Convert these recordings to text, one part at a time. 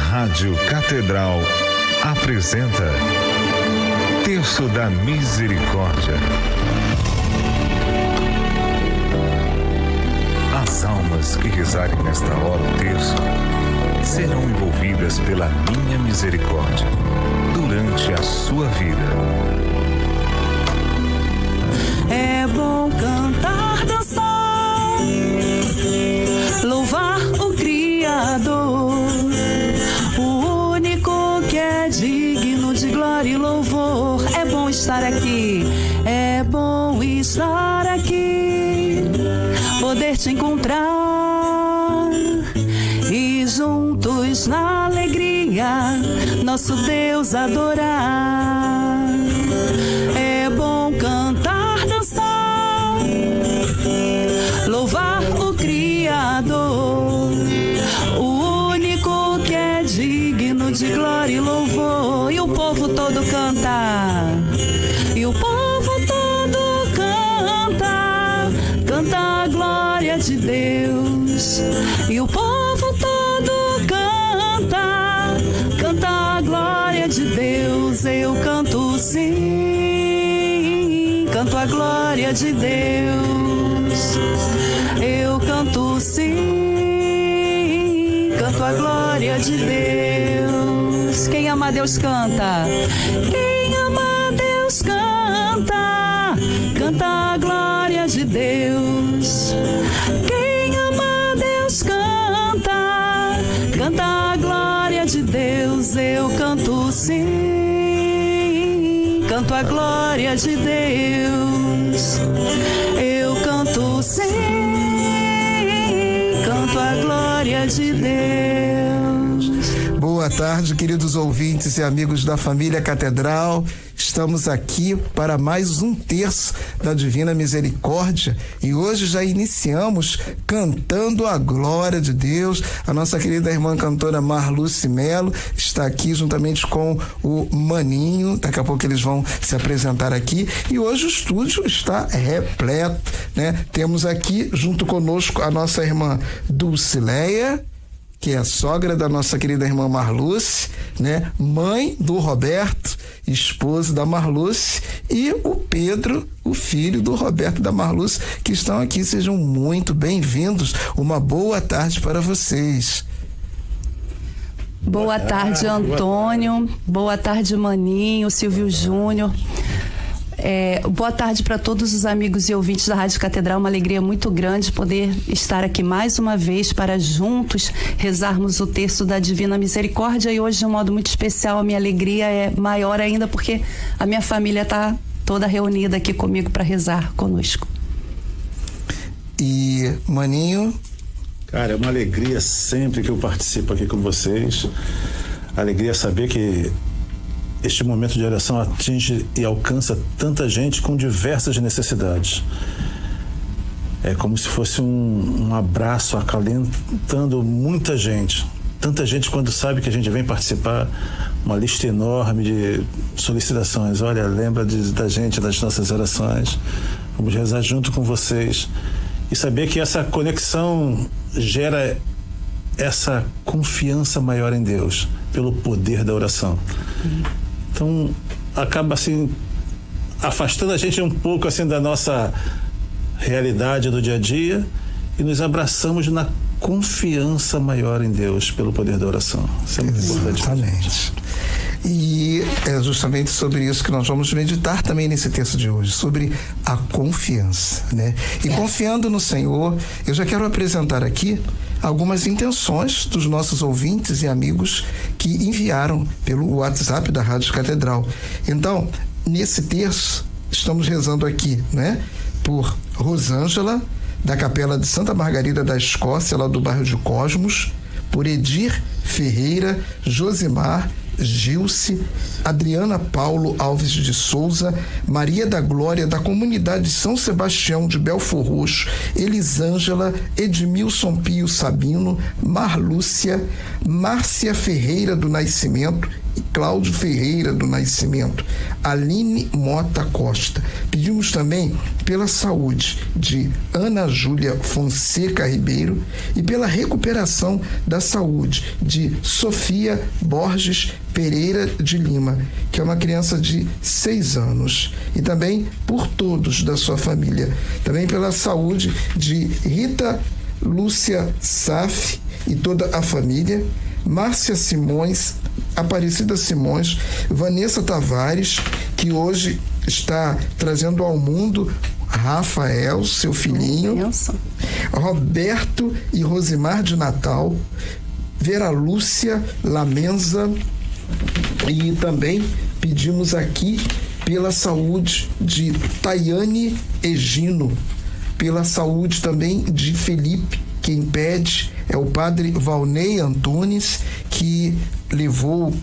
Rádio Catedral apresenta Terço da Misericórdia. As almas que rezarem nesta hora o terço serão envolvidas pela minha misericórdia durante a sua vida. É bom cantar, dançar, louvar o Criador, o único que é digno de glória e louvor. É bom estar aqui, é bom estar aqui, poder te encontrar e juntos na alegria nosso Deus adorar. É bom cantar, dançar, louvar o Criador, o único que é digno de glória e louvor. E o povo todo canta, e o povo todo canta, canta a glória de Deus. E o povo todo canta, canta a glória de Deus. Eu canto sim, canto a glória de Deus. Eu canto sim, canto a glória de Deus. Quem ama a Deus canta. Quem ama a Deus canta, canta a glória de Deus. Quem ama a Deus canta, canta a glória de Deus. Eu canto sim, canto a glória de Deus. Eu canto sim, canto a glória de Deus. Boa tarde, queridos ouvintes e amigos da família Catedral. Estamos aqui para mais um terço da Divina Misericórdia e hoje já iniciamos cantando a glória de Deus. A nossa querida irmã cantora Marluce Melo está aqui juntamente com o Maninho. Daqui a pouco eles vão se apresentar aqui e hoje o estúdio está repleto, né? Temos aqui junto conosco a nossa irmã Dulcileia, que é a sogra da nossa querida irmã Marluce, né? Mãe do Roberto, esposo da Marluce, e o Pedro, o filho do Roberto da Marluce, que estão aqui. Sejam muito bem-vindos. Uma boa tarde para vocês. Boa tarde, Antônio. Boa tarde, Maninho, Silvio Júnior. Boa tarde para todos os amigos e ouvintes da Rádio Catedral. Uma alegria muito grande poder estar aqui mais uma vez para juntos rezarmos o terço da Divina Misericórdia. E hoje, de um modo muito especial, a minha alegria é maior ainda porque a minha família está toda reunida aqui comigo para rezar conosco. E Maninho? Cara, é uma alegria sempre que eu participo aqui com vocês. Alegria saber que este momento de oração atinge e alcança tanta gente com diversas necessidades. É como se fosse um abraço acalentando muita gente. Tanta gente, quando sabe que a gente vem participar, uma lista enorme de solicitações. Olha, lembra da gente, das nossas orações. Vamos rezar junto com vocês. E saber que essa conexão gera essa confiança maior em Deus, pelo poder da oração. Então, acaba assim afastando a gente um pouco assim da nossa realidade do dia a dia e nos abraçamos na confiança maior em Deus pelo poder da oração. Isso é muito importante. Exatamente. E é justamente sobre isso que nós vamos meditar também nesse texto de hoje, sobre a confiança, né? E confiando no Senhor, eu já quero apresentar aqui algumas intenções dos nossos ouvintes e amigos que enviaram pelo WhatsApp da Rádio Catedral. Então, nesse terço, estamos rezando aqui, né? Por Rosângela, da Capela de Santa Margarida da Escócia, lá do bairro de Cosmos, por Edir Ferreira, Josimar, Gilce, Adriana Paulo Alves de Souza, Maria da Glória, da comunidade São Sebastião de Belfor Roxo, Elisângela, Edmilson Pio Sabino, Marlúcia, Márcia Ferreira do Nascimento Cláudio Ferreira do Nascimento, Aline Mota Costa. Pedimos também pela saúde de Ana Júlia Fonseca Ribeiro e pela recuperação da saúde de Sofia Borges Pereira de Lima, que é uma criança de 6 anos, e também por todos da sua família. Também pela saúde de Rita Lúcia Saf e toda a família, Márcia Simões, Aparecida Simões, Vanessa Tavares, que hoje está trazendo ao mundo Rafael, seu filhinho, Roberto e Rosimar de Natal, Vera Lúcia Lamenza, e também pedimos aqui pela saúde de Tayane Egino, pela saúde também de Felipe. Quem pede é o padre Valnei Antunes, que levou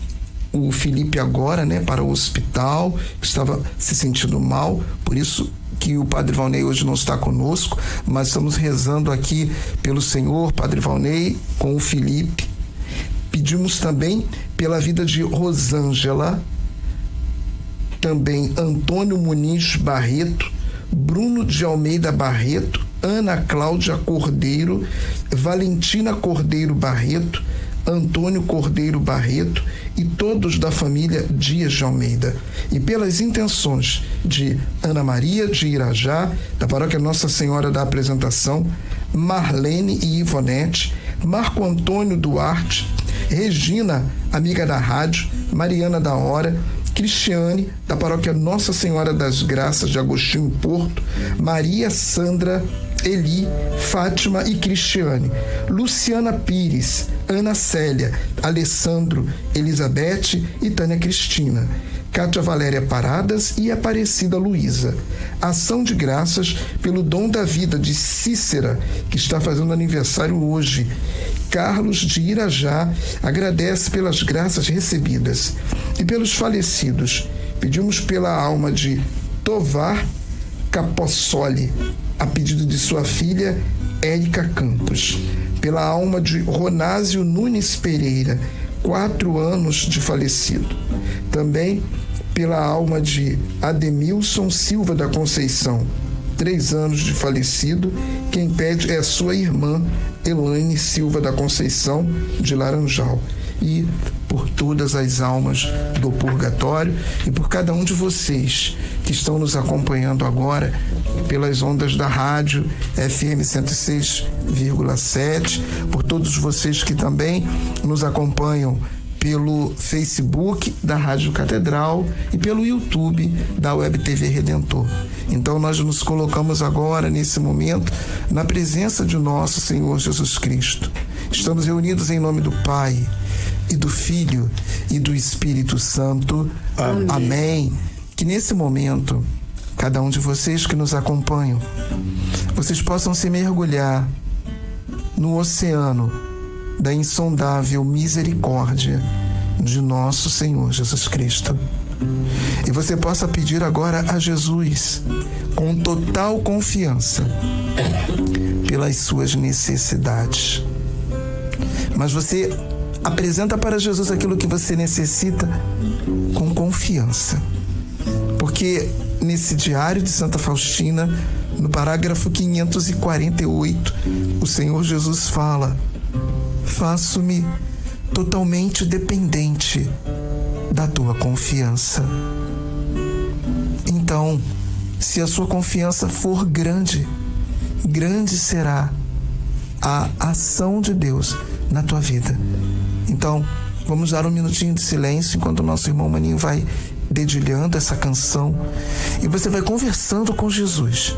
o Felipe agora, para o hospital, que estava se sentindo mal, por isso que o padre Valnei hoje não está conosco, mas estamos rezando aqui pelo Senhor, padre Valnei, com o Felipe. Pedimos também pela vida de Rosângela, também Antônio Muniz Barreto, Bruno de Almeida Barreto, Ana Cláudia Cordeiro, Valentina Cordeiro Barreto, Antônio Cordeiro Barreto e todos da família Dias de Almeida. E pelas intenções de Ana Maria de Irajá, da paróquia Nossa Senhora da Apresentação, Marlene e Ivonete, Marco Antônio Duarte, Regina, amiga da rádio, Mariana da Hora, Cristiane, da paróquia Nossa Senhora das Graças de Agostinho Porto, Maria Sandra, Eli, Fátima e Cristiane, Luciana Pires, Ana Célia, Alessandro, Elizabeth e Tânia Cristina, Cátia Valéria Paradas e Aparecida Luísa. Ação de graças pelo dom da vida de Cícera, que está fazendo aniversário hoje. Carlos de Irajá agradece pelas graças recebidas. E pelos falecidos, pedimos pela alma de Tovar Capossoli, a pedido de sua filha Érica Campos. Pela alma de Ronásio Nunes Pereira, 4 anos de falecido. Também pela alma de Ademilson Silva da Conceição, 3 anos de falecido. Quem pede é a sua irmã Elaine Silva da Conceição, de Laranjal. E por todas as almas do purgatório e por cada um de vocês que estão nos acompanhando agora pelas ondas da rádio FM 106,7, por todos vocês que também nos acompanham pelo Facebook da Rádio Catedral e pelo YouTube da Web TV Redentor. Então nós nos colocamos agora, nesse momento, na presença de nosso Senhor Jesus Cristo. Estamos reunidos em nome do Pai, e do Filho, e do Espírito Santo. Amém. Amém. Que nesse momento, cada um de vocês que nos acompanham, vocês possam se mergulhar no oceano da insondável misericórdia de nosso Senhor Jesus Cristo. E você possa pedir agora a Jesus, com total confiança, pelas suas necessidades. Mas você apresenta para Jesus aquilo que você necessita com confiança. Porque nesse diário de Santa Faustina, no parágrafo 548, o Senhor Jesus fala: faço-me totalmente dependente da tua confiança. Então, se a sua confiança for grande, grande será a ação de Deus na tua vida. Então, vamos dar um minutinho de silêncio enquanto o nosso irmão Maninho vai dedilhando essa canção e você vai conversando com Jesus.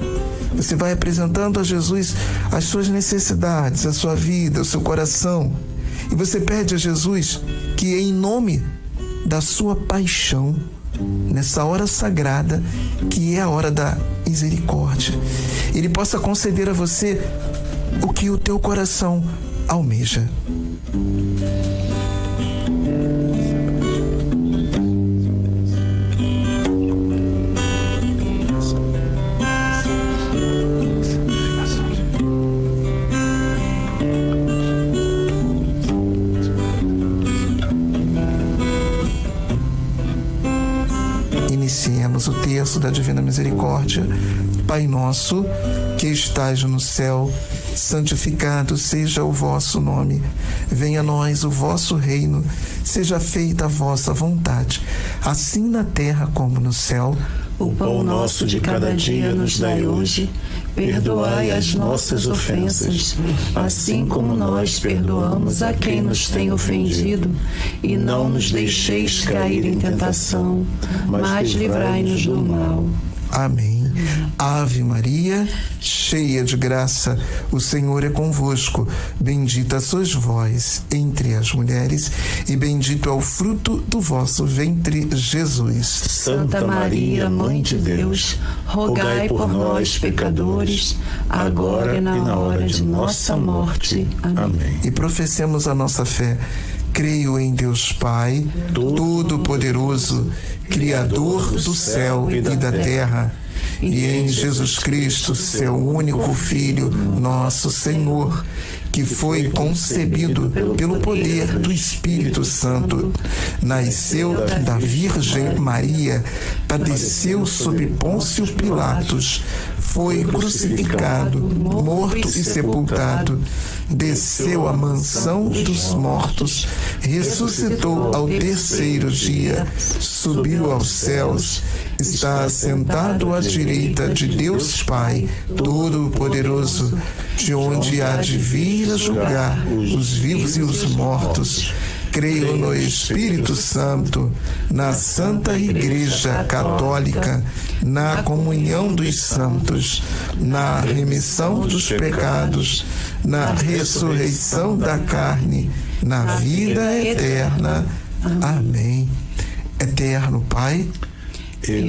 Você vai apresentando a Jesus as suas necessidades, a sua vida, o seu coração. E você pede a Jesus que, em nome da sua paixão, nessa hora sagrada, que é a hora da misericórdia, Ele possa conceder a você o que o teu coração almeja. iniciamos o terço da Divina Misericórdia. Pai nosso, que estais no céu, santificado seja o vosso nome. Venha a nós o vosso reino, seja feita a vossa vontade, assim na terra como no céu. O pão nosso de cada dia nos dai hoje. Perdoai as nossas ofensas, assim como nós perdoamos a quem nos tem ofendido. E não nos deixeis cair em tentação, mas livrai-nos do mal. Amém. Ave Maria, cheia de graça, o Senhor é convosco. Bendita sois vós entre as mulheres, e bendito é o fruto do vosso ventre, Jesus. Santa Maria, Mãe de Deus, rogai por nós, pecadores, agora e na hora de nossa morte. Amém. E professemos a nossa fé. Creio em Deus Pai, Todo-Poderoso, Criador do céu e da terra, e em Jesus Cristo, seu único Filho, nosso Senhor, que foi concebido pelo poder do Espírito Santo, nasceu da Virgem Maria, padeceu sob Pôncio Pilatos, foi crucificado, morto e sepultado, desceu à mansão dos mortos, ressuscitou ao terceiro dia, subiu aos céus, está assentado à direita de Deus Pai, Todo-Poderoso, de onde há de vir a julgar os vivos e os mortos. Creio no Espírito Santo, na Santa Igreja Católica, na comunhão dos santos, na remissão dos pecados, na ressurreição da carne, na vida eterna. Amém. Eterno Pai,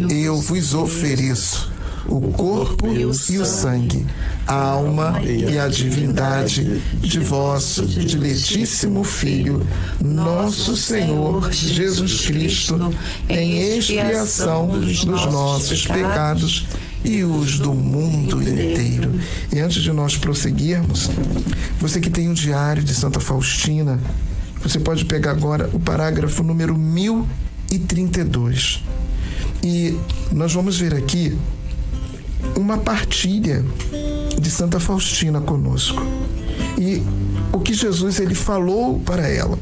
eu vos ofereço o corpo e o sangue, a alma e a divindade de vosso diletíssimo Filho, nosso Senhor Jesus Cristo, em expiação dos nossos pecados e os do mundo inteiro. E antes de nós prosseguirmos, você que tem um diário de Santa Faustina, você pode pegar agora o parágrafo número 1032. E nós vamos ver aqui uma partilha de Santa Faustina conosco. E o que Jesus ele falou para ela.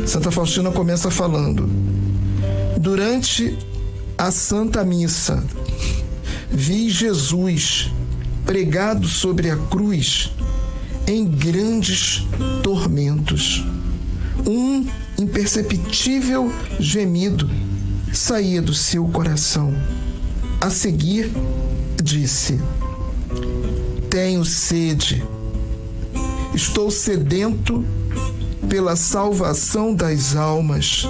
Santa Faustina começa falando: durante a Santa Missa, vi Jesus pregado sobre a cruz em grandes tormentos. Um imperceptível gemido saía do seu coração. A seguir, disse: tenho sede, estou sedento pela salvação das almas.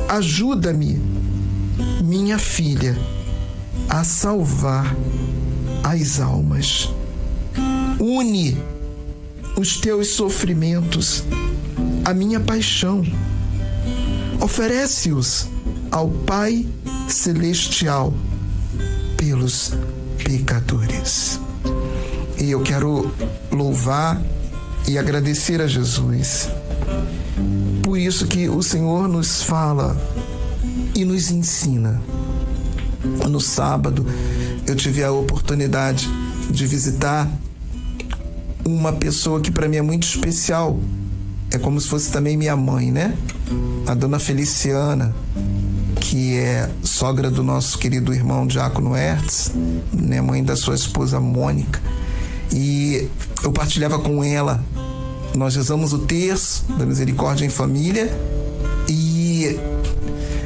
Ajuda-me, minha filha, a salvar as almas. Une os teus sofrimentos à minha paixão. Oferece-os ao Pai Celestial pelos pecadores. E eu quero louvar e agradecer a Jesus por isso que o Senhor nos fala e nos ensina. No sábado eu tive a oportunidade de visitar uma pessoa que para mim é muito especial. É como se fosse também minha mãe, né? A dona Feliciana, que é sogra do nosso querido irmão Diácono Hertz, né, mãe da sua esposa Mônica. E eu partilhava com ela, nós rezamos o terço da Misericórdia em família, e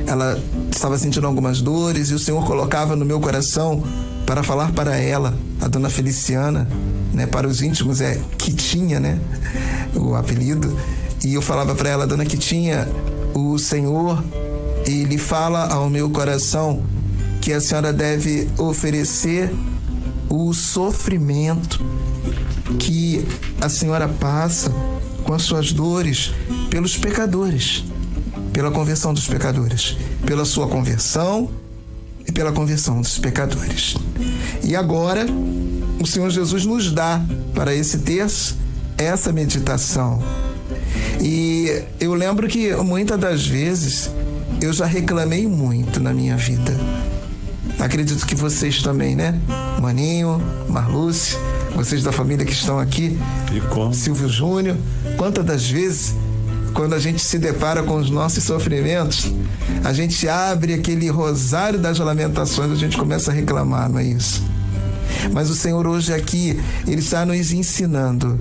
ela estava sentindo algumas dores, e o Senhor colocava no meu coração para falar para ela, a dona Feliciana, né, para os íntimos é Quitinha, né, o apelido, e eu falava para ela: dona Quitinha, o Senhor, ele fala ao meu coração que a senhora deve oferecer o sofrimento que a senhora passa com as suas dores pelos pecadores, pela conversão dos pecadores, pela sua conversão e pela conversão dos pecadores. E agora o Senhor Jesus nos dá para esse terço essa meditação. E eu lembro que muitas das vezes eu já reclamei muito na minha vida. Acredito que vocês também, né? Maninho, Marluce, vocês da família que estão aqui, Silvio Júnior. Quantas das vezes, quando a gente se depara com os nossos sofrimentos, a gente abre aquele rosário das lamentações, a gente começa a reclamar, não é isso? Mas o Senhor hoje aqui, Ele está nos ensinando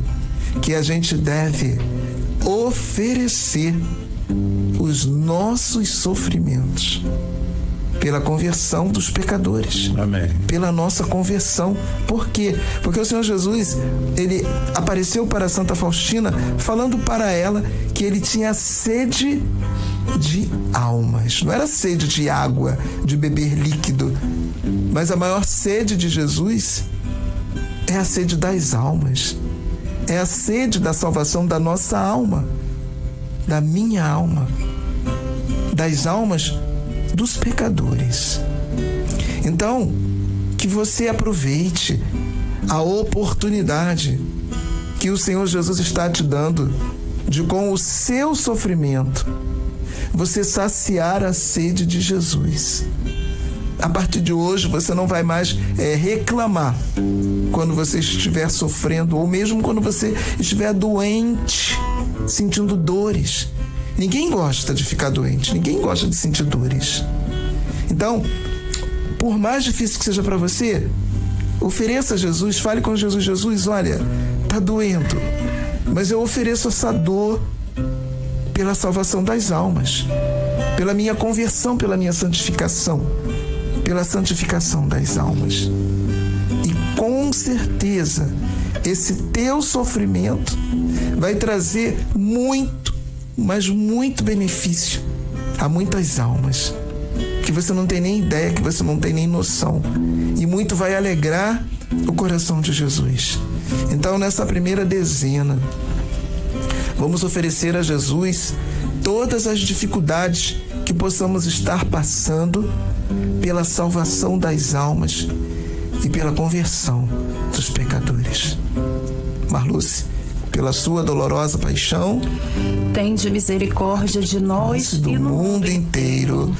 que a gente deve oferecer os nossos sofrimentos pela conversão dos pecadores. Amém. Pela nossa conversão. Por quê? Porque o Senhor Jesus, Ele apareceu para Santa Faustina falando para ela que Ele tinha sede de almas. Não era sede de água, de beber líquido, mas a maior sede de Jesus é a sede das almas. É a sede da salvação da nossa alma, da minha alma, das almas dos pecadores. Então, que você aproveite a oportunidade que o Senhor Jesus está te dando de, com o seu sofrimento, você saciar a sede de Jesus. A partir de hoje, você não vai mais reclamar quando você estiver sofrendo, ou mesmo quando você estiver doente, sentindo dores. Ninguém gosta de ficar doente, ninguém gosta de sentir dores. Então, por mais difícil que seja para você, ofereça a Jesus, fale com Jesus. Jesus, olha, tá doendo, mas eu ofereço essa dor pela salvação das almas, pela minha conversão, pela minha santificação, pela santificação das almas. E com certeza, esse teu sofrimento vai trazer muito, mas muito benefício a muitas almas, que você não tem nem ideia, que você não tem nem noção. E muito vai alegrar o coração de Jesus. Então, nessa primeira dezena, vamos oferecer a Jesus todas as dificuldades que possamos estar passando pela salvação das almas e pela conversão dos pecadores. Marluce, pela sua dolorosa paixão, tende misericórdia de nós e do mundo inteiro.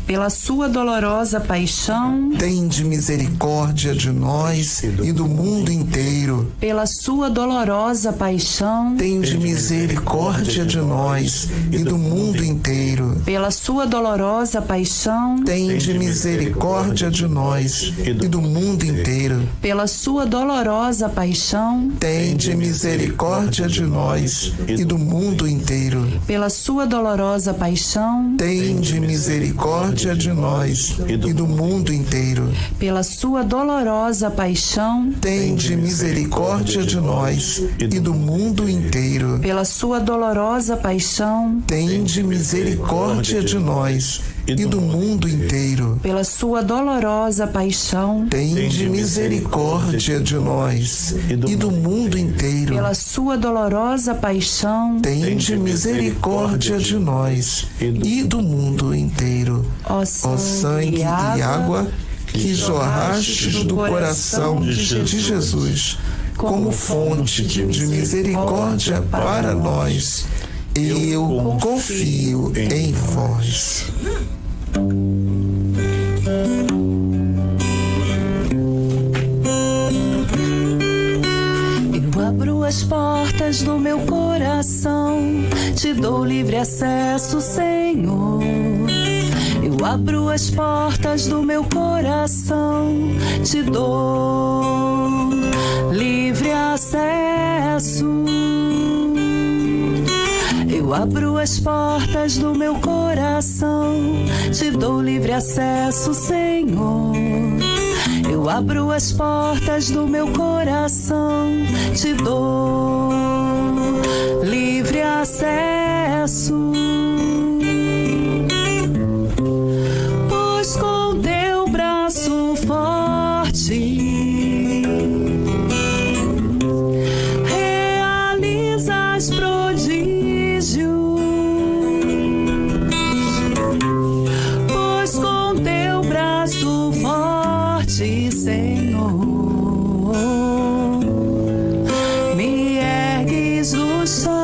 Pela sua dolorosa paixão, tende misericórdia de nós e do mundo inteiro. Pela sua dolorosa paixão, tende misericórdia de nós e do mundo inteiro. Pela sua dolorosa paixão, tende misericórdia de nós e do mundo inteiro. Pela sua dolorosa paixão, tende misericórdia de nós e do mundo inteiro. Pela sua dolorosa paixão, tende misericórdia de nós e do mundo inteiro. Pela sua dolorosa paixão, tende misericórdia de nós e do mundo inteiro. Pela sua dolorosa paixão, tende misericórdia de nós e do mundo inteiro. Pela sua dolorosa paixão, tende misericórdia de nós e do mundo inteiro. Pela sua dolorosa paixão, tende misericórdia de nós e do mundo inteiro. Ó sangue e água que jorrastes do coração de Jesus como fonte de misericórdia para nós, eu confio em vós. Eu abro as portas do meu coração, te dou livre acesso, Senhor. Eu abro as portas do meu coração, te dou livre acesso. Eu abro as portas do meu coração, te dou livre acesso, Senhor. Eu abro as portas do meu coração, te dou livre acesso. Pois com teu braço forte realizas prodígios. Pois com teu braço forte, Senhor, me ergues do chão.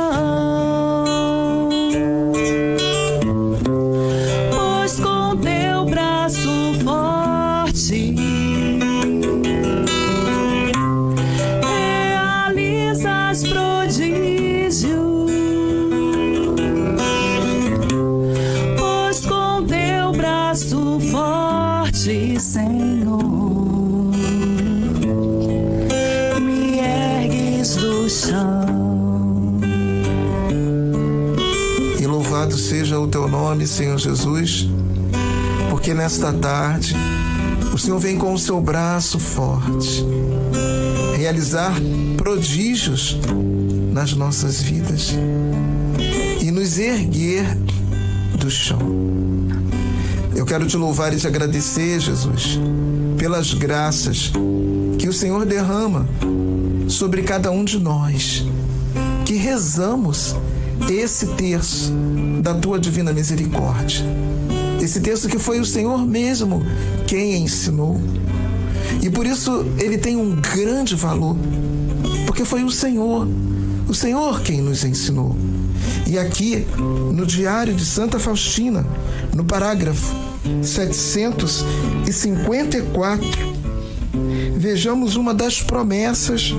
Louvado seja o teu nome, Senhor Jesus, porque nesta tarde o Senhor vem com o seu braço forte realizar prodígios nas nossas vidas e nos erguer do chão. Eu quero te louvar e te agradecer, Jesus, pelas graças que o Senhor derrama sobre cada um de nós, que rezamos esse terço da tua divina misericórdia. Esse terço que foi o Senhor mesmo quem ensinou. E por isso ele tem um grande valor, porque foi o Senhor quem nos ensinou. E aqui, no Diário de Santa Faustina, no parágrafo 754, vejamos uma das promessas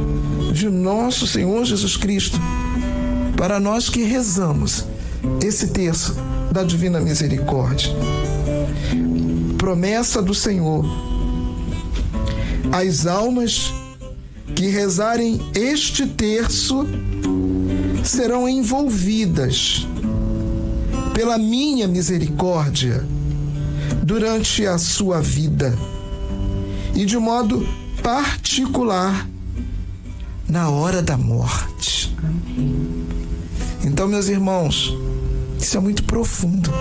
de nosso Senhor Jesus Cristo para nós que rezamos esse terço da Divina Misericórdia. Promessa do Senhor: as almas que rezarem este terço serão envolvidas pela minha misericórdia durante a sua vida e de modo particular na hora da morte. Então, meus irmãos, isso é muito profundo.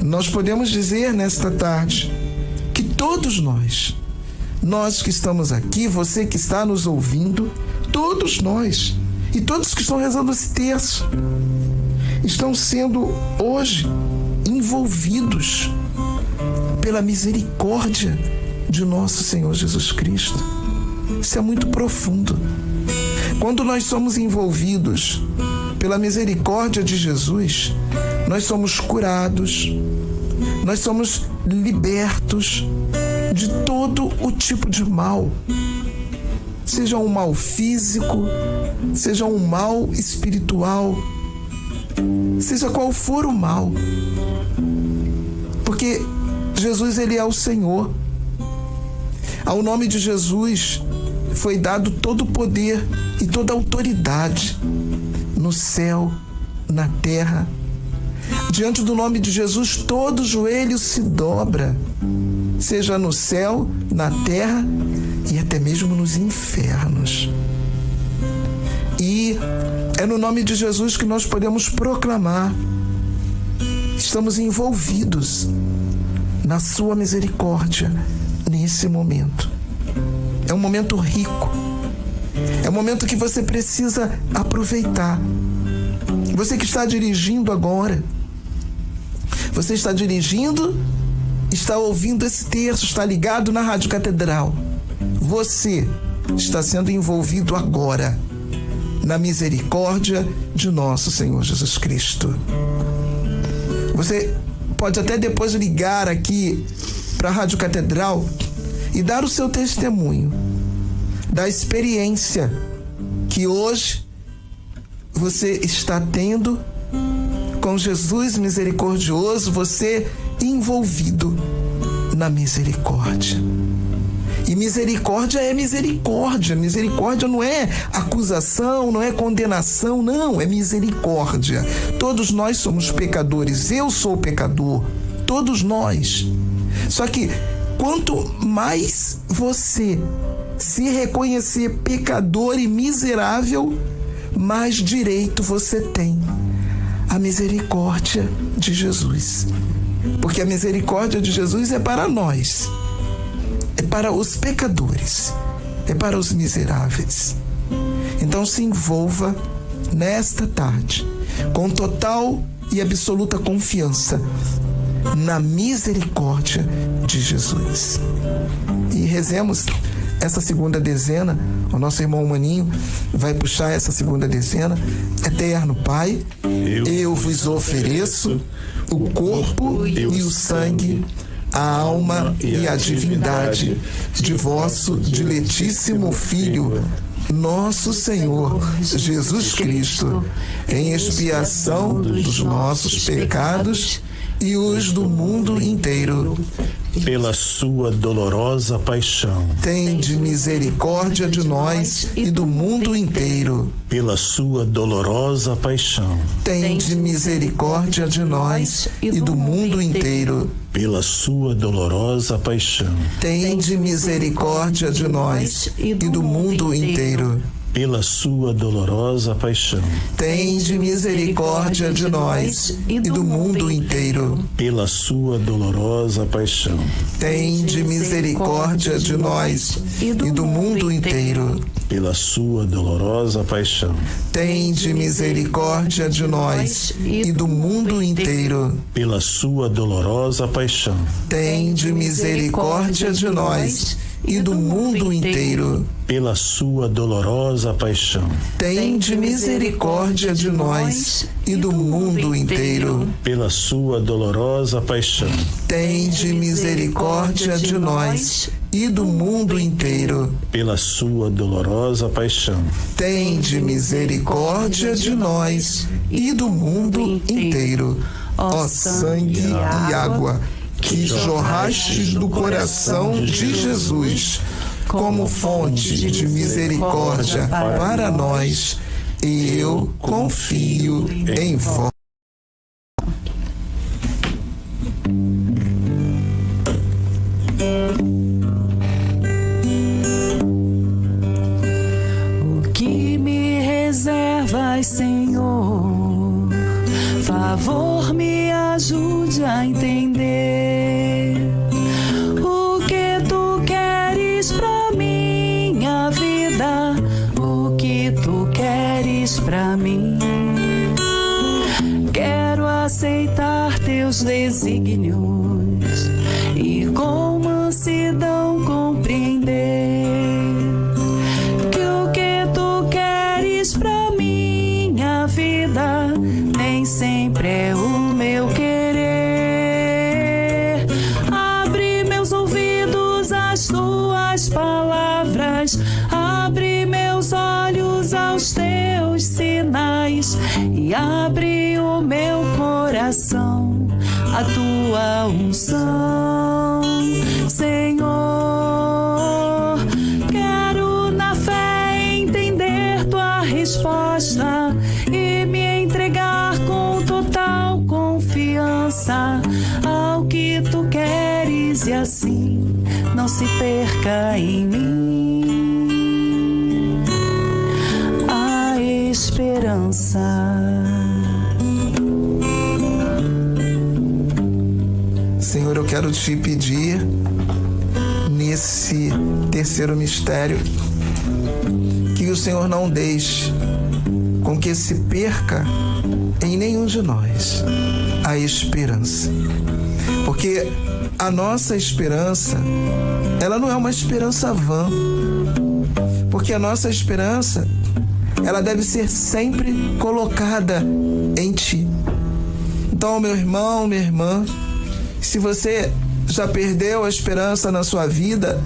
Nós podemos dizer nesta tarde que todos nós que estamos aqui, você que está nos ouvindo, todos nós e todos que estão rezando esse terço estão sendo hoje envolvidos pela misericórdia de nosso Senhor Jesus Cristo. Isso é muito profundo. Quando nós somos envolvidos pela misericórdia de Jesus, nós somos curados, nós somos libertos de todo o tipo de mal, seja um mal físico, seja um mal espiritual, seja qual for o mal, porque Jesus, ele é o Senhor. Ao nome de Jesus foi dado todo o poder e toda a autoridade no céu, na terra. Diante do nome de Jesus, todo joelho se dobra, seja no céu, na terra e até mesmo nos infernos. E é no nome de Jesus que nós podemos proclamar: estamos envolvidos na sua misericórdia nesse momento. É um momento rico, é um momento que você precisa aproveitar. Você que está dirigindo agora, você está dirigindo, está ouvindo esse terço, está ligado na Rádio Catedral. Você está sendo envolvido agora na misericórdia de nosso Senhor Jesus Cristo. Você pode até depois ligar aqui para a Rádio Catedral e dar o seu testemunho da experiência que hoje você está tendo com Jesus misericordioso, você envolvido na misericórdia. E misericórdia é misericórdia. Misericórdia não é acusação, não é condenação, não, é misericórdia. Todos nós somos pecadores, eu sou pecador, todos nós. Só que quanto mais você se reconhecer pecador e miserável, mais direito você tem à misericórdia de Jesus. Porque a misericórdia de Jesus é para nós, é para os pecadores, é para os miseráveis. Então se envolva nesta tarde com total e absoluta confiança na misericórdia de Jesus. E rezemos essa segunda dezena. O nosso irmão Maninho vai puxar essa segunda dezena. Eterno Pai, eu vos ofereço o corpo e o sangue, a alma e a divindade de vosso diletíssimo Filho, nosso Senhor Jesus Cristo, em expiação dos nossos pecados e os do mundo inteiro. Pela sua dolorosa paixão, tende misericórdia de nós e do mundo inteiro. Pela sua dolorosa paixão, tende misericórdia de nós e do mundo inteiro. Pela sua dolorosa paixão, tende misericórdia de nós e do mundo inteiro. Pela sua dolorosa paixão, tende misericórdia de nós e do mundo inteiro. Pela sua dolorosa paixão, tende misericórdia de nós e do mundo inteiro. Pela sua dolorosa paixão, tende misericórdia de nós e do mundo inteiro. Pela sua dolorosa paixão, tende misericórdia de nós e do mundo inteiro. Pela sua dolorosa paixão, tende misericórdia de nós e do mundo inteiro. Pela sua dolorosa paixão, tende misericórdia de nós e do mundo inteiro. Pela sua dolorosa paixão, tende misericórdia de nós e do mundo inteiro. Ó sangue e água que jorrastes do coração de Jesus como fonte de misericórdia para nós, e eu confio em vós. O que me reservas, Senhor? Favor, me ajude a entender o que tu queres pra minha vida, o que tu queres pra mim. Quero aceitar teus desígnios e com mansidão compreender que o que tu queres pra minha vida nem sempre é o meu querer. Abre meus ouvidos às tuas palavras, abre meus olhos aos teus sinais e abre o meu coração à tua unção, Senhor. Quero na fé entender tua resposta e me entregar com total confiança ao que tu queres, e assim não se perca em mim a esperança. Senhor, eu quero te pedir nesse terceiro mistério que o Senhor não deixe com que se perca em nenhum de nós a esperança. Porque a nossa esperança, ela não é uma esperança vã. Porque a nossa esperança, ela deve ser sempre colocada em Ti. Então, meu irmão, minha irmã, se você já perdeu a esperança na sua vida,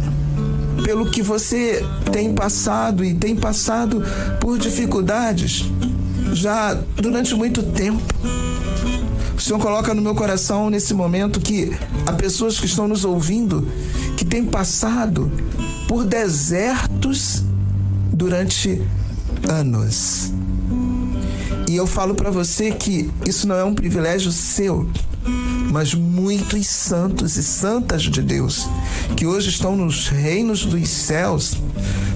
pelo que você tem passado e tem passado por dificuldades já durante muito tempo, o Senhor coloca no meu coração nesse momento que há pessoas que estão nos ouvindo que têm passado por desertos durante anos. E eu falo para você que isso não é um privilégio seu, mas muitos santos e santas de Deus que hoje estão nos reinos dos céus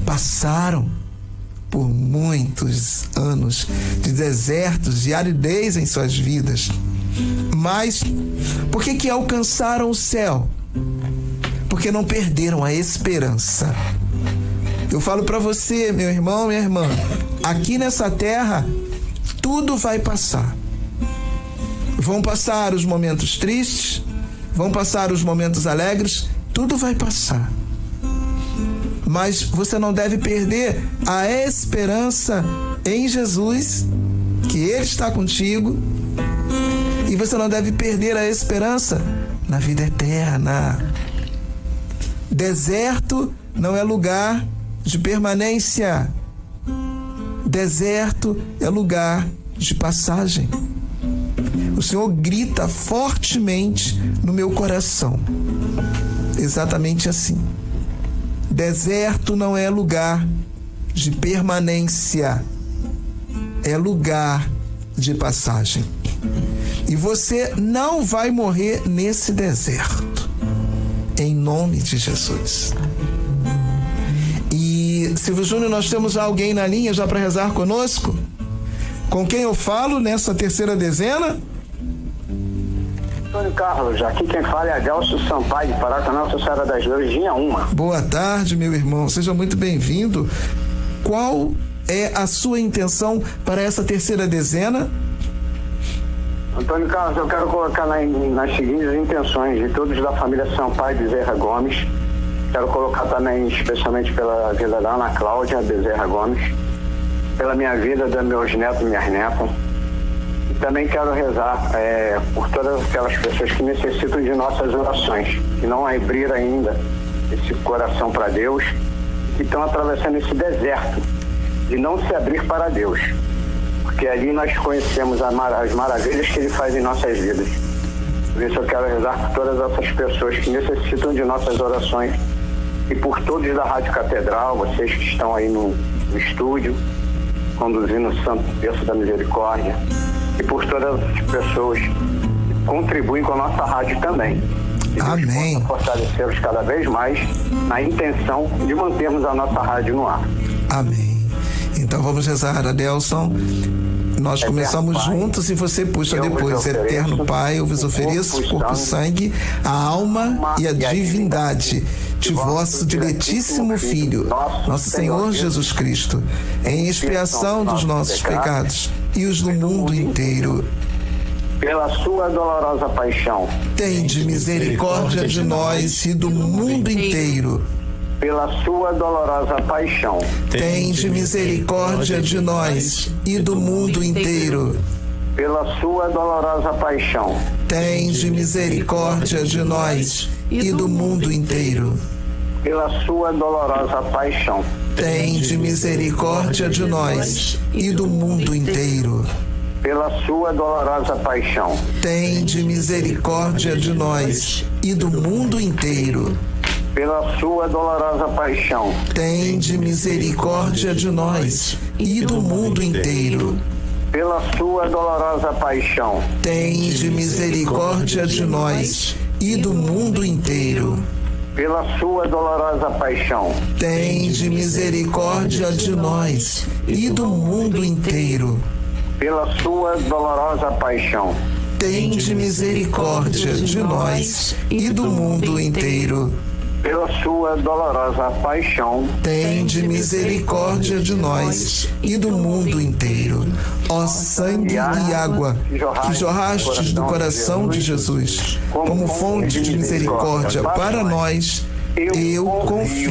passaram por muitos anos de desertos, de aridez em suas vidas. Mas por que alcançaram o céu? Porque não perderam a esperança. Eu falo para você, meu irmão, minha irmã, aqui nessa terra tudo vai passar. Vão passar os momentos tristes, vão passar os momentos alegres, tudo vai passar. Mas você não deve perder a esperança em Jesus, que Ele está contigo, e você não deve perder a esperança na vida eterna. Deserto não é lugar de permanência. Deserto é lugar de passagem. O Senhor grita fortemente no meu coração. Exatamente assim. Deserto não é lugar de permanência, é lugar de passagem. E você não vai morrer nesse deserto, em nome de Jesus. E, Silvio Júnior, nós temos alguém na linha já para rezar conosco? Com quem eu falo nessa terceira dezena? Antônio Carlos, aqui quem fala é Adelso Sampaio, de Paraná, Nossa Senhora das Dores, linha 1. Boa tarde, meu irmão, seja muito bem-vindo. Qual é a sua intenção para essa terceira dezena? Antônio Carlos, eu quero colocar nas seguintes intenções de todos da família Sampaio Bezerra Gomes. Quero colocar também, especialmente pela vida da Ana Cláudia Bezerra Gomes, pela minha vida, dos meus netos e minhas netas. E também quero rezar por todas aquelas pessoas que necessitam de nossas orações, que não abriram ainda esse coração para Deus, que estão atravessando esse deserto de não se abrir para Deus. Porque ali nós conhecemos as maravilhas que Ele faz em nossas vidas. Por isso eu quero rezar por todas essas pessoas que necessitam de nossas orações e por todos da Rádio Catedral, vocês que estão aí no estúdio, conduzindo o Santo Terço da Misericórdia, e por todas as pessoas que contribuem com a nossa rádio também. Que Amém. Deus possa fortalecê-los cada vez mais na intenção de mantermos a nossa rádio no ar. Amém. Então vamos rezar, Adelson. Nós começamos juntos e você puxa depois. Eterno Pai, eu vos ofereço corpo, sangue, a alma e a divindade de vosso diletíssimo Filho, nosso Senhor Jesus Cristo, em expiação dos nossos pecados e os do mundo inteiro. Pela sua dolorosa paixão, tende misericórdia de nós e do mundo inteiro. Pela sua dolorosa paixão, tende misericórdia de nós e do mundo inteiro. Pela sua dolorosa paixão, tende misericórdia de nós e do mundo inteiro. Pela sua dolorosa paixão, tende misericórdia de nós e do mundo inteiro. Pela sua dolorosa paixão, tende misericórdia de nós e do mundo inteiro. Pela sua dolorosa paixão, tende misericórdia de nós e do mundo inteiro. Pela sua dolorosa paixão, tende misericórdia de nós e do mundo inteiro. Pela sua dolorosa paixão, tende misericórdia de nós e do mundo inteiro. Pela sua dolorosa paixão, tende misericórdia de nós e do mundo inteiro. Pela sua dolorosa paixão, tende misericórdia de nós e do mundo inteiro. Ó sangue e água que jorrastes do coração de Jesus, como fonte de misericórdia para nós, eu confio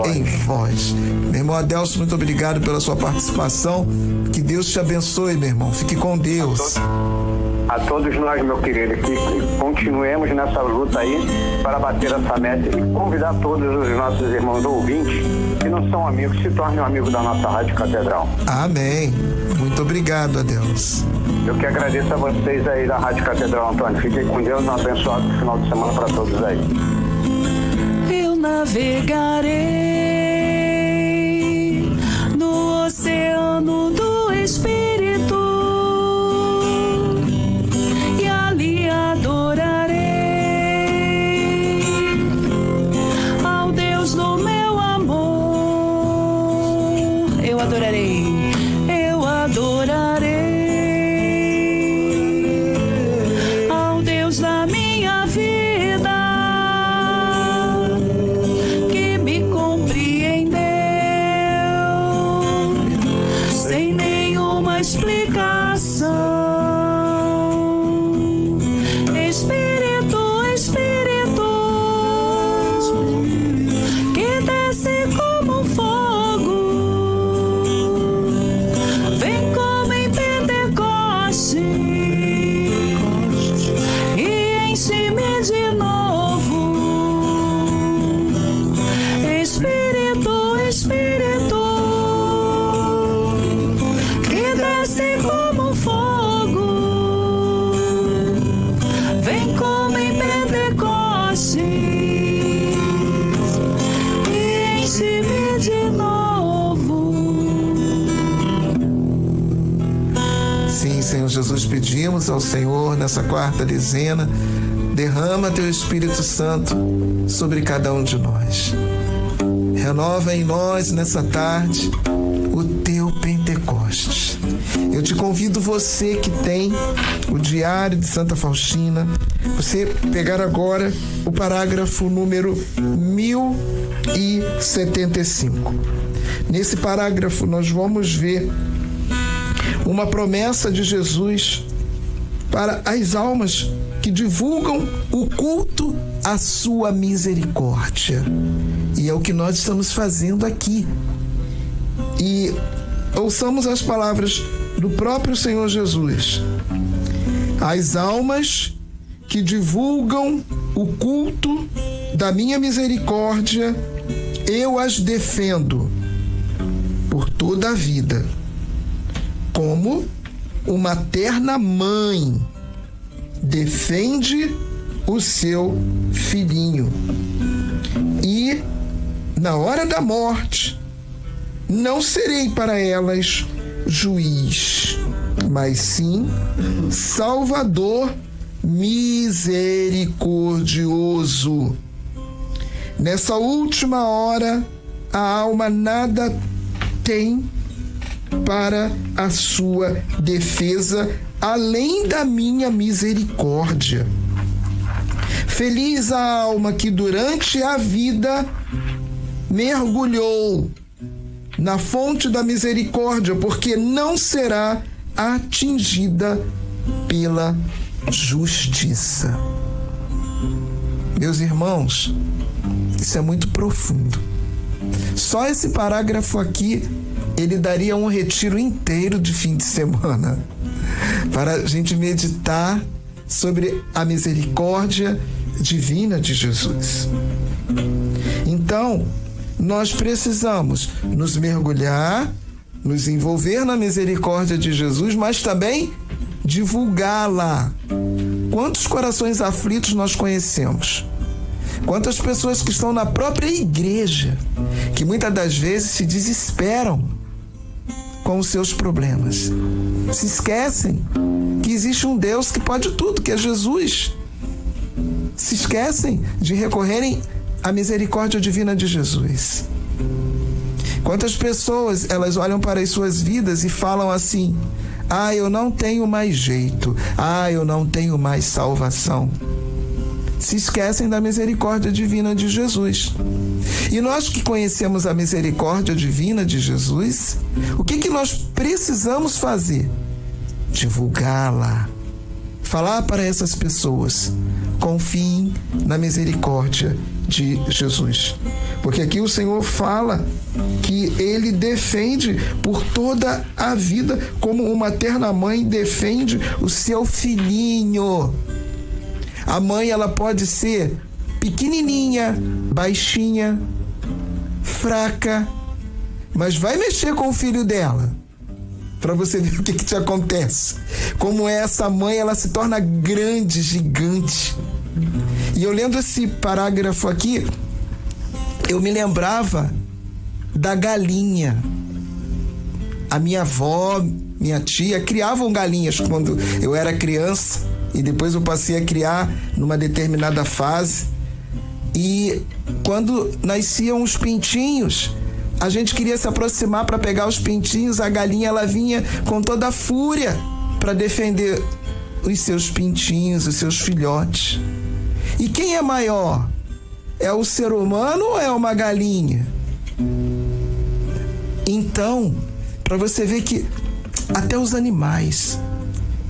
em vós. Meu irmão Adelson, muito obrigado pela sua participação. Que Deus te abençoe, meu irmão. Fique com Deus. A todos nós, meu querido, que continuemos nessa luta aí para bater essa meta e convidar todos os nossos irmãos ouvintes que não são amigos, se tornem amigos da nossa Rádio Catedral. Amém. Muito obrigado, Adeus. Eu que agradeço a vocês aí da Rádio Catedral, Antônio. Fiquem com Deus, um abençoado final de semana para todos aí. Eu navegarei no oceano do Espírito. Eu adorarei ao Deus da minha vida, que me compreendeu sem nenhuma nós pedimos ao Senhor nessa quarta dezena, derrama teu Espírito Santo sobre cada um de nós. Renova em nós nessa tarde o teu Pentecostes. Eu te convido, você que tem o Diário de Santa Faustina, você pegar agora o parágrafo número 1075. Nesse parágrafo nós vamos ver uma promessa de Jesus para as almas que divulgam o culto à sua misericórdia. E é o que nós estamos fazendo aqui. E ouçamos as palavras do próprio Senhor Jesus. As almas que divulgam o culto da minha misericórdia, eu as defendo por toda a vida, como uma terna mãe defende o seu filhinho. E na hora da morte não serei para elas juiz, mas sim Salvador misericordioso. Nessa última hora, a alma nada tem para a sua defesa, além da minha misericórdia. Feliz a alma que durante a vida mergulhou na fonte da misericórdia, porque não será atingida pela justiça. Meus irmãos, isso é muito profundo. Só esse parágrafo aqui, ele daria um retiro inteiro de fim de semana para a gente meditar sobre a misericórdia divina de Jesus. Então, nós precisamos nos mergulhar, nos envolver na misericórdia de Jesus, mas também divulgá-la. Quantos corações aflitos nós conhecemos? Quantas pessoas que estão na própria igreja, que muitas das vezes se desesperam com os seus problemas. Se esquecem que existe um Deus que pode tudo, que é Jesus. Se esquecem de recorrerem à misericórdia divina de Jesus. Quantas pessoas, elas olham para as suas vidas e falam assim: ah, eu não tenho mais jeito. Ah, eu não tenho mais salvação. Se esquecem da misericórdia divina de Jesus. E nós que conhecemos a misericórdia divina de Jesus, o que nós precisamos fazer? Divulgá-la. Falar para essas pessoas: confiem na misericórdia de Jesus. Porque aqui o Senhor fala que Ele defende por toda a vida, como uma terna mãe defende o seu filhinho. A mãe, ela pode ser pequenininha, baixinha, fraca, mas vai mexer com o filho dela, para você ver o que te acontece. Como é essa mãe, ela se torna grande, gigante. E eu lendo esse parágrafo aqui, eu me lembrava da galinha. A minha avó, minha tia, criavam galinhas quando eu era criança. E depois eu passei a criar numa determinada fase. E quando nasciam os pintinhos, a gente queria se aproximar para pegar os pintinhos. A galinha, ela vinha com toda a fúria para defender os seus pintinhos, os seus filhotes. E quem é maior? É o ser humano ou é uma galinha? Então, para você ver que até os animais,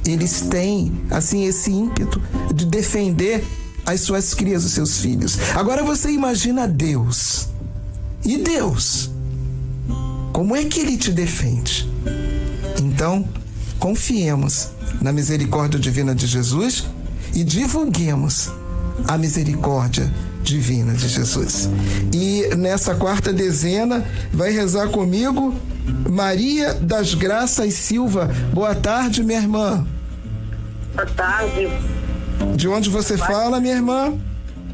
eles têm, assim, esse ímpeto de defender as suas crias, os seus filhos. Agora você imagina Deus. E Deus? Como é que Ele te defende? Então, confiemos na misericórdia divina de Jesus e divulguemos a misericórdia divina de Jesus. E nessa quarta dezena vai rezar comigo Maria das Graças Silva. Boa tarde, minha irmã. Boa tarde. De onde você fala, minha irmã?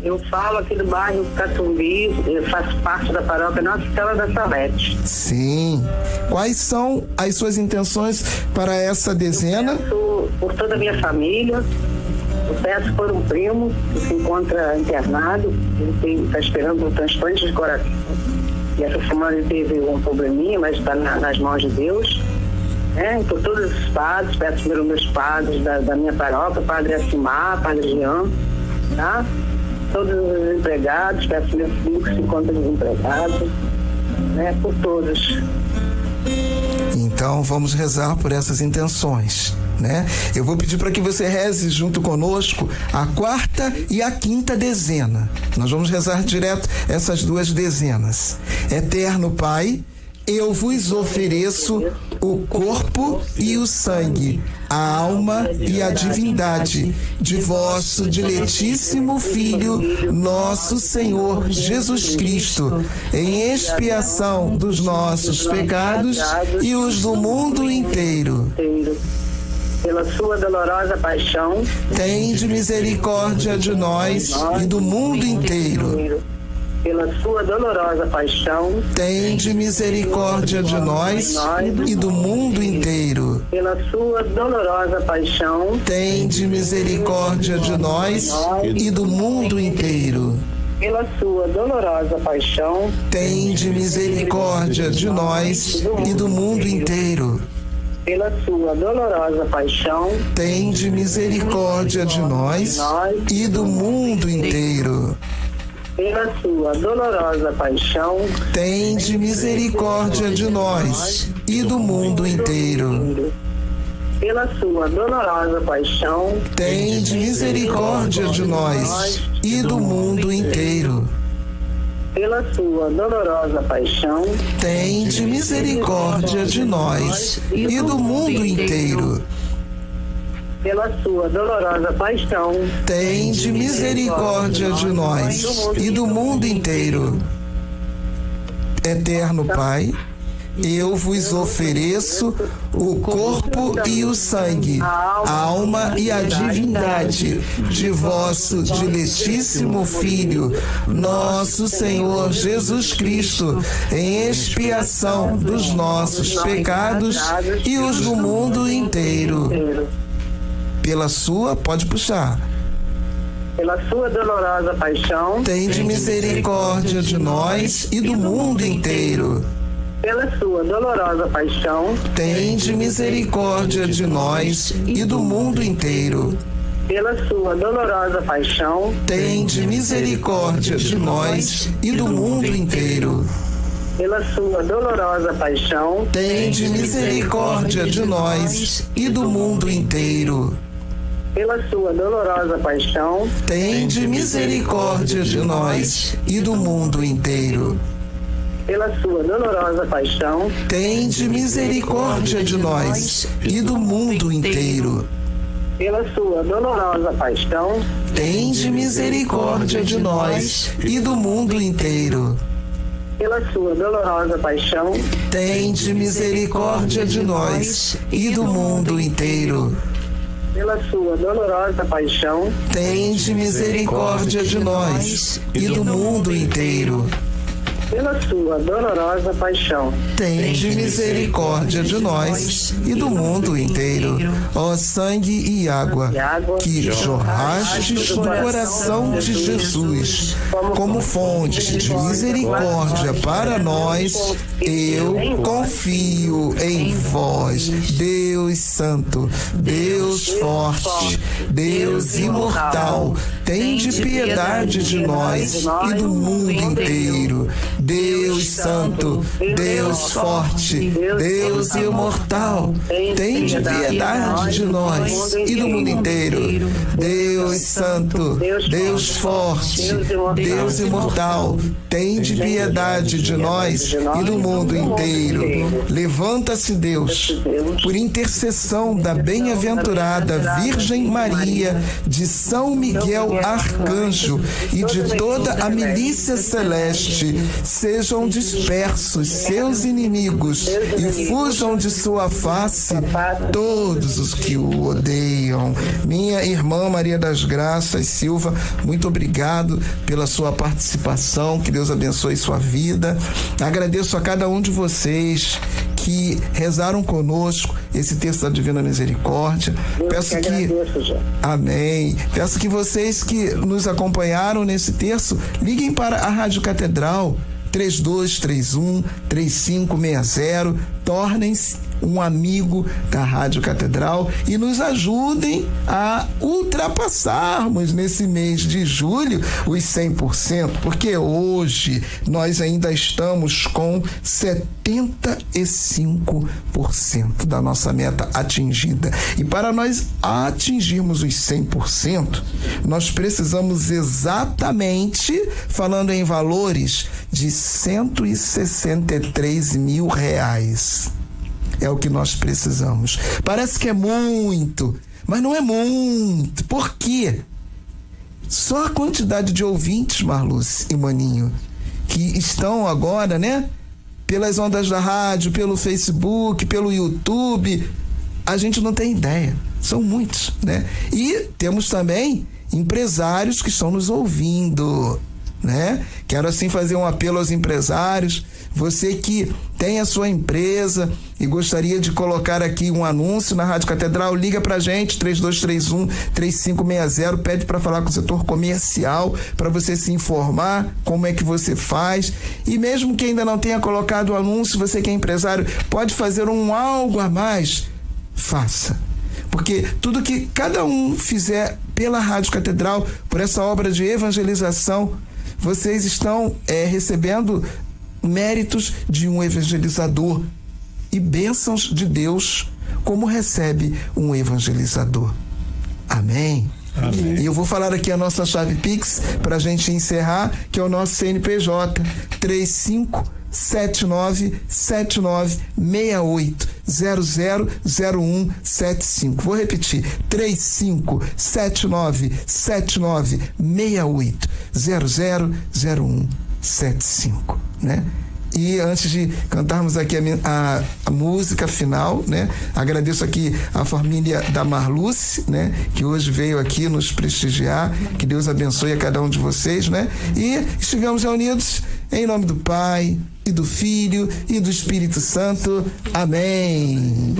Eu falo aqui do bairro Catumbi, eu faço parte da paróquia Nossa Senhora da Salete. Sim. Quais são as suas intenções para essa dezena? por toda a minha família. Eu peço por um primo que se encontra internado, ele está esperando um transplante de coração. E essa semana ele teve um probleminha, mas está nas mãos de Deus. Por todos os padres, peço pelos meus padres da minha paróquia, Padre Acimar, Padre Jean, tá? Todos os empregados, peço meu filho que se encontra desempregado, por todos. Então vamos rezar por essas intenções, né? Eu vou pedir para que você reze junto conosco a 4ª e a 5ª dezena. Nós vamos rezar direto essas 2 dezenas. Eterno Pai, eu vos ofereço o corpo e o sangue, a alma e a divindade de vosso diletíssimo Filho, nosso Senhor Jesus Cristo, em expiação dos nossos pecados e os do mundo inteiro. Pela sua dolorosa paixão, tende misericórdia de nós e do mundo inteiro. Pela sua dolorosa paixão, tende misericórdia de nós e do mundo inteiro. Pela sua dolorosa paixão, tende misericórdia de nós e do mundo inteiro. Pela sua dolorosa paixão, tende misericórdia de nós e do mundo inteiro. Pela sua dolorosa paixão, tende misericórdia de nós e do mundo inteiro. Pela sua dolorosa paixão, tende misericórdia de nós e do mundo inteiro. Pela sua dolorosa paixão, tende misericórdia de nós e do mundo inteiro. Pela sua dolorosa paixão, tende misericórdia de nós e do mundo inteiro. Pela sua dolorosa paixão, tende misericórdia de nós e do mundo inteiro. Eterno Pai, eu vos ofereço o corpo e o sangue, a alma e a divindade de vosso diletíssimo Filho, nosso Senhor Jesus Cristo, em expiação dos nossos pecados e os do mundo inteiro. Pela sua, pode puxar. Pela sua dolorosa paixão, tende misericórdia de nós e do mundo inteiro. Pela sua dolorosa paixão, tende misericórdia de nós e do mundo inteiro. Pela sua dolorosa paixão, tende misericórdia de nós e do mundo inteiro. Pela sua dolorosa paixão, tende misericórdia de nós e do mundo inteiro. Pela sua dolorosa paixão, tende misericórdia de nós e do mundo inteiro. Pela sua dolorosa paixão, tende misericórdia de nós e do mundo inteiro. Pela sua dolorosa paixão, tende misericórdia de nós e do mundo inteiro. Pela sua dolorosa paixão, tende misericórdia de nós e do mundo inteiro. Pela sua dolorosa paixão, tende misericórdia de nós e do mundo inteiro. Pela sua dolorosa paixão, tende misericórdia de nós e do mundo inteiro. Ó sangue e água que jorrastes do coração de Jesus como fonte de misericórdia para nós, eu confio em vós, Deus Santo, Deus forte, Deus imortal, tende piedade de nós e do mundo inteiro. Deus Santo, Deus forte, Deus imortal, tende piedade de nós e do mundo inteiro. Deus Santo, Deus forte, Deus imortal, tende piedade de nós e do mundo inteiro. Levanta-se, Deus, por intercessão da bem-aventurada Virgem Maria, de São Miguel Arcanjo e de toda a milícia celeste, sejam dispersos seus inimigos e fujam de sua face todos os que o odeiam. Minha irmã Maria das Graças Silva, muito obrigado pela sua participação, que Deus abençoe sua vida. Agradeço a cada um de vocês que rezaram conosco esse terço da Divina Misericórdia. Peço que agradeço, amém. Peço que vocês que nos acompanharam nesse terço liguem para a Rádio Catedral 3231-3560, tornem-se um amigo da Rádio Catedral e nos ajudem a ultrapassarmos nesse mês de julho os 100%, porque hoje nós ainda estamos com 75% da nossa meta atingida. E para nós atingirmos os 100%, nós precisamos exatamente, falando em valores, de R$163 mil. É o que nós precisamos. Parece que é muito, mas não é muito. Por quê? Só a quantidade de ouvintes, Marluce e Maninho, que estão agora, né? Pelas ondas da rádio, pelo Facebook, pelo YouTube, a gente não tem ideia. São muitos, né? E temos também empresários que estão nos ouvindo, né? Quero assim fazer um apelo aos empresários. Você que tem a sua empresa e gostaria de colocar aqui um anúncio na Rádio Catedral, liga pra gente, 3231-3560, pede para falar com o setor comercial, para você se informar como é que você faz. E mesmo que ainda não tenha colocado o anúncio, você que é empresário, pode fazer algo a mais, faça. Porque tudo que cada um fizer pela Rádio Catedral, por essa obra de evangelização, vocês estão recebendo méritos de um evangelizador e bênçãos de Deus, como recebe um evangelizador. Amém? Amém. E eu vou falar aqui a nossa chave Pix para a gente encerrar, que é o nosso CNPJ 3579-78000175. Vou repetir, 3579-78000175, né? E antes de cantarmos aqui a música final, né? Agradeço aqui a família da Marluce, né? Que hoje veio aqui nos prestigiar. Que Deus abençoe a cada um de vocês, né? E estivemos reunidos em nome do Pai, e do Filho, e do Espírito Santo. Amém.